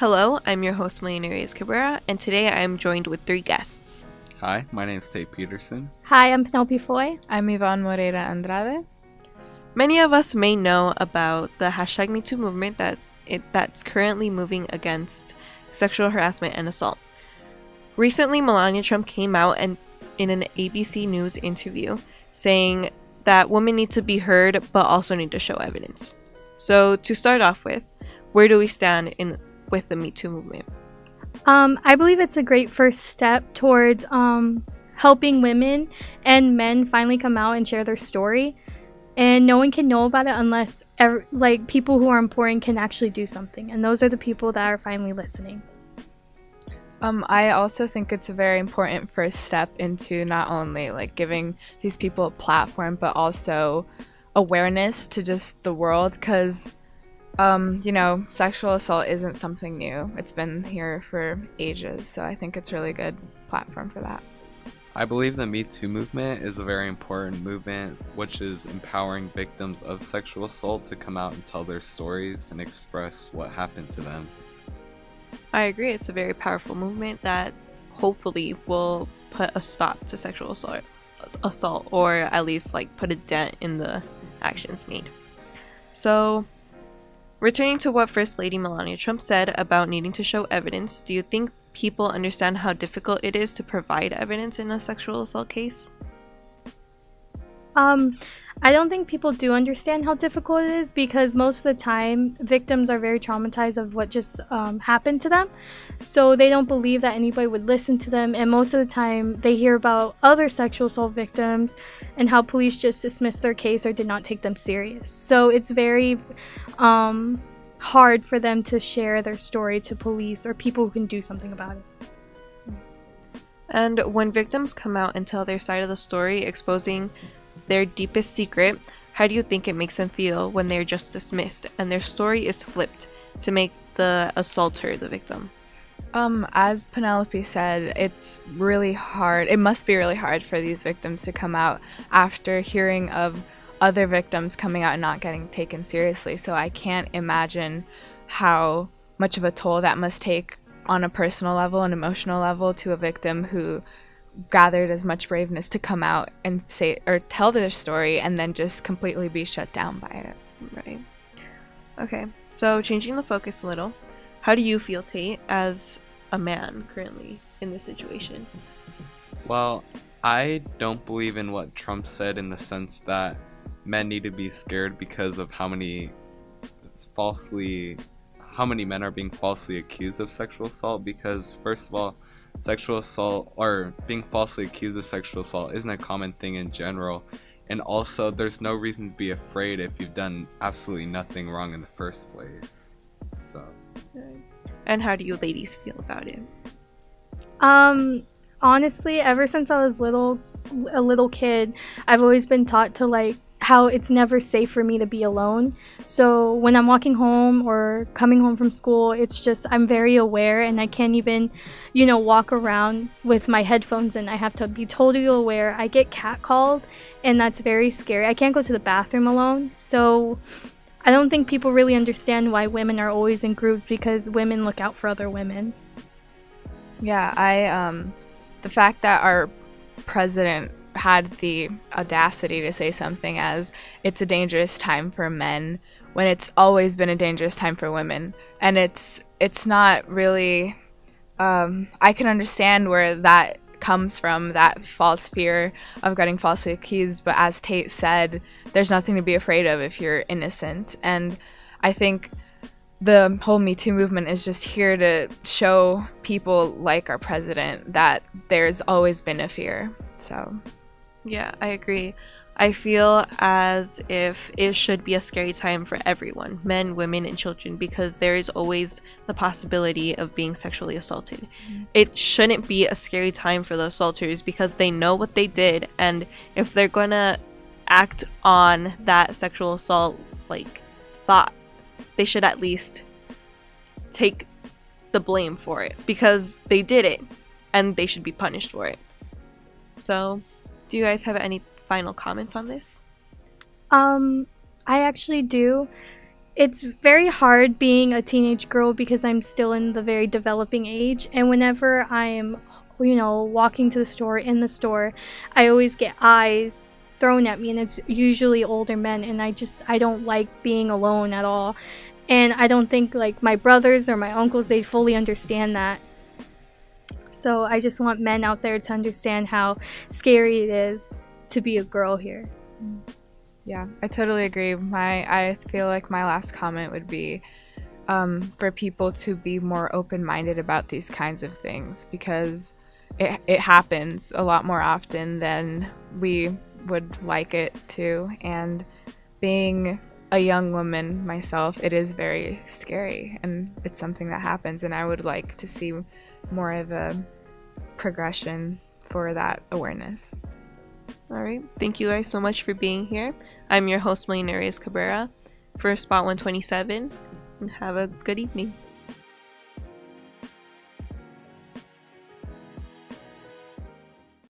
Hello, I'm your host Moreira-Andrade Cabrera, and today I am joined with three guests. Hi, my name is Tate Peterson. Hi, I'm Penelope Foy. I'm Yvonne Moreira-Andrade. Many of us may know about the hashtag #MeToo movement that's currently moving against sexual harassment and assault. Recently, Melania Trump came out and in an ABC News interview saying that women need to be heard but also need to show evidence. So to start off with, where do we stand with the Me Too movement? I believe it's a great first step towards helping women and men finally come out and share their story. And no one can know about it unless people who are important can actually do something. And those are the people that are finally listening. I also think it's a very important first step into not only giving these people a platform, but also awareness to just the world, because sexual assault isn't something new. It's been here for ages, so I think it's a really good platform for that. I believe the Me Too movement is a very important movement, which is empowering victims of sexual assault to come out and tell their stories and express what happened to them. I agree. It's a very powerful movement that hopefully will put a stop to sexual assault, or at least put a dent in the actions made. So, returning to what First Lady Melania Trump said about needing to show evidence, do you think people understand how difficult it is to provide evidence in a sexual assault case? I don't think people do understand how difficult it is, because most of the time victims are very traumatized of what just happened to them. So they don't believe that anybody would listen to them. And most of the time they hear about other sexual assault victims and how police just dismissed their case or did not take them serious. So it's very hard for them to share their story to police or people who can do something about it. And when victims come out and tell their side of the story, exposing their deepest secret, how do you think it makes them feel when they're just dismissed and their story is flipped to make the assaulter the victim? As Penelope said, it's really hard. It must be really hard for these victims to come out after hearing of other victims coming out and not getting taken seriously. So I can't imagine how much of a toll that must take on a personal level and emotional level to a victim who gathered as much braveness to come out and say or tell their story and then just completely be shut down by it. Right. Okay, so changing the focus a little, how do you feel, Tate, as a man currently in this situation? Well, I don't believe in what Trump said in the sense that men need to be scared because of how many men are being falsely accused of sexual assault, because first of all, sexual assault or being falsely accused of sexual assault isn't a common thing in general, and also there's no reason to be afraid if you've done absolutely nothing wrong in the first place. So And how do you ladies feel about it? Honestly, ever since I was a little kid, I've always been taught to how it's never safe for me to be alone. So when I'm walking home or coming home from school, it's just I'm very aware, and I can't even, walk around with my headphones in. I have to be totally aware. I get catcalled, and that's very scary. I can't go to the bathroom alone. So I don't think people really understand why women are always in groups, because women look out for other women. Yeah, the fact that our president had the audacity to say something as it's a dangerous time for men when it's always been a dangerous time for women, and it's not really I can understand where that comes from, that false fear of getting falsely accused, but as Tate said, there's nothing to be afraid of if you're innocent. And I think the whole Me Too movement is just here to show people like our president that there's always been a fear. So Yeah, I agree. I feel as if it should be a scary time for everyone, men, women, and children, because there is always the possibility of being sexually assaulted. Mm-hmm. It shouldn't be a scary time for the assaulters because they know what they did, and if they're gonna act on that sexual assault thought, they should at least take the blame for it because they did it and they should be punished for it. So, do you guys have any final comments on this? I actually do. It's very hard being a teenage girl because I'm still in the very developing age, and whenever I am, walking to the store, in the store, I always get eyes thrown at me, and it's usually older men, and I don't like being alone at all. And I don't think like my brothers or my uncles, they fully understand that. So I just want men out there to understand how scary it is to be a girl here. Yeah, I totally agree. I feel like my last comment would be for people to be more open-minded about these kinds of things, because it happens a lot more often than we would like it to. And being a young woman myself, it is very scary, and it's something that happens, and I would like to see more of a progression for that awareness. All right. Thank you guys so much for being here. I'm your host, Melina Reyes Cabrera, for Spot 127, and have a good evening.